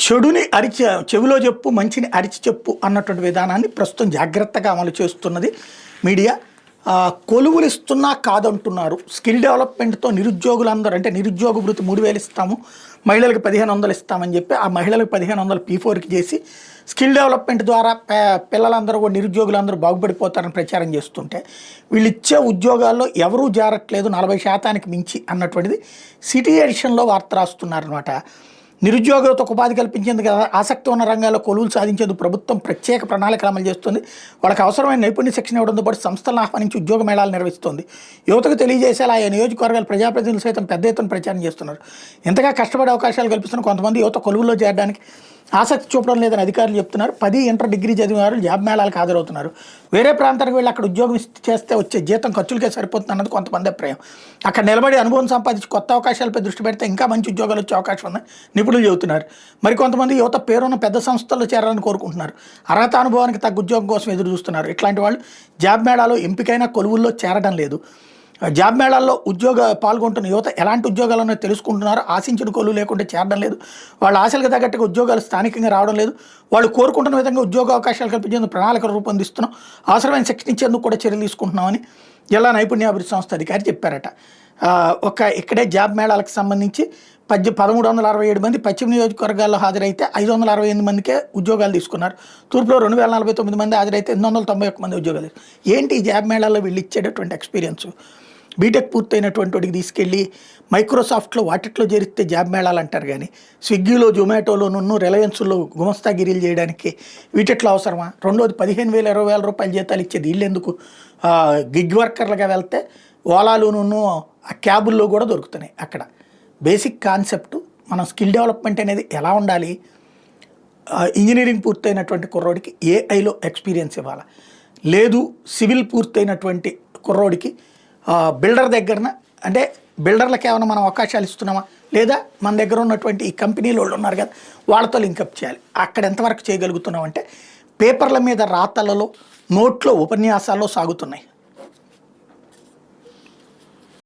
చెడుని అరిచి చెవిలో చెప్పు మంచిని అరిచి చెప్పు అన్నటువంటి విధానాన్ని ప్రస్తుతం జాగ్రత్తగా అమలు చేస్తున్నది మీడియా. కొలువులు ఇస్తున్నా కాదంటున్నారు. స్కిల్ డెవలప్మెంట్తో నిరుద్యోగులందరూ అంటే నిరుద్యోగ భృతి 3000 ఇస్తాము, మహిళలకు 1500 ఇస్తామని చెప్పి ఆ మహిళలకు 1500 P4కి చేసి స్కిల్ డెవలప్మెంట్ ద్వారా పిల్లలందరూ కూడా నిరుద్యోగులందరూ బాగుపడిపోతారని ప్రచారం చేస్తుంటే వీళ్ళు ఇచ్చే ఉద్యోగాల్లో ఎవరూ జారట్లేదు 40% మించి అన్నటువంటిది సిటీ ఎడిషన్లో వార్త రాస్తున్నారనమాట. నిరుద్యోగులతో ఉపాధి కల్పించేందుకు ఆసక్తి ఉన్న రంగాల్లో కొలువులు సాధించేందుకు ప్రభుత్వం ప్రత్యేక ప్రణాళికలు అమలు చేస్తుంది. వాళ్ళకి అవసరమైన నైపుణ్య శిక్షణ ఇవ్వడంతో పాటు సంస్థలను ఆహ్వానించి ఉద్యోగ మేళాలు నిర్వహిస్తుంది. యువతకు తెలియజేసేలా ఆయా నియోజకవర్గాల ప్రజాప్రతినిధులు సైతం పెద్ద ఎత్తున ప్రచారం చేస్తున్నారు. ఇంతగా కష్టపడే అవకాశాలు కల్పిస్తున్న కొంతమంది యువత కొలువుల్లో చేరడానికి ఆసక్తి చూపడం లేదని అధికారులు చెప్తున్నారు. 10 ఇంటర్ డిగ్రీ చదివిన వారు జాబ్ మేళాలకు హాజరవుతున్నారు. వేరే ప్రాంతానికి వెళ్ళి అక్కడ ఉద్యోగం చేస్తే వచ్చే జీతం ఖర్చులకే సరిపోతుంది అన్నది కొంతమంది అభిప్రాయం. అక్కడ నిలబడి అనుభవం సంపాదించి కొత్త అవకాశాలపై దృష్టి పెడితే ఇంకా మంచి ఉద్యోగాలు వచ్చే అవకాశం ఉందని నిపుణులు చెబుతున్నారు. మరికొంతమంది యువత పేరున్న పెద్ద సంస్థల్లో చేరాలని కోరుకుంటున్నారు. అర్హత అనుభవానికి తగ్గ ఉద్యోగం కోసం ఎదురు చూస్తున్నారు. ఇట్లాంటి వాళ్ళు జాబ్ మేళాలో ఎంపికైన కొలువుల్లో చేరడం లేదు. జాబ్ మేళాల్లో పాల్గొంటున్న యువత ఎలాంటి ఉద్యోగాలను తెలుసుకుంటున్నారో ఆశించిన కొలువు లేకుండా చేరడం లేదు. వాళ్ళ ఆశలకు తగ్గట్టుగా ఉద్యోగాలు స్థానికంగా రావడం లేదు. వాళ్ళు కోరుకుంటున్న విధంగా ఉద్యోగ అవకాశాలు కల్పించేందుకు ప్రణాళికలు రూపొందిస్తున్నాం, అవసరమైన శిక్షణ ఇచ్చేందుకు కూడా చర్యలు తీసుకుంటున్నామని జిల్లా నైపుణ్యాభివృద్ధి సంస్థ అధికారి చెప్పారట. ఇక్కడే జాబ్ మేళాలకు సంబంధించి 1367 మంది పశ్చిమ నియోజకవర్గాల్లో హాజరైతే 568 మందికే ఉద్యోగాలు తీసుకున్నారు. తూర్పులో 2049 మంది హాజరైతే 891 మంది ఉద్యోగాలు. ఏంటి ఈ జాబ్ మేళాల్లో వీళ్ళు ఇచ్చేటటువంటి ఎక్స్పీరియన్స్? బీటెక్ పూర్తయినటువంటి వాడికి తీసుకెళ్ళి మైక్రోసాఫ్ట్లో వాటిట్లో చేరిస్తే జాబ్ మేళాలు అంటారు, కానీ స్విగ్గీలో జొమాటోలోనూ రిలయన్స్లో గుమస్తాగిరీలు చేయడానికి వీటిట్లో అవసరమా? రెండోది 15,000 20,000 రూపాయల జీతాలు ఇచ్చేది వీళ్ళెందుకు? గిగ్ వర్కర్లుగా వెళ్తే ఓలాలోనూ ఆ క్యాబుల్లో కూడా దొరుకుతున్నాయి. అక్కడ బేసిక్ కాన్సెప్ట్ మనం స్కిల్ డెవలప్మెంట్ అనేది ఎలా ఉండాలి? ఇంజనీరింగ్ పూర్తయినటువంటి కుర్రోడికి ఏఐలో ఎక్స్పీరియన్స్ ఇవ్వాలి, లేదు సివిల్ పూర్తయినటువంటి కుర్రోడికి బిల్డర్ దగ్గరన అంటే బిల్డర్లకు ఏమైనా మనం అవకాశాలు ఇస్తున్నామా, లేదా మన దగ్గర ఉన్నటువంటి ఈ కంపెనీలు వాళ్ళు ఉన్నారు కదా వాళ్ళతో లింకప్ చేయాలి. అక్కడ ఎంతవరకు చేయగలుగుతున్నామంటే పేపర్ల మీద రాతలలో నోట్లో ఉపన్యాసాల్లో సాగుతున్నాయి.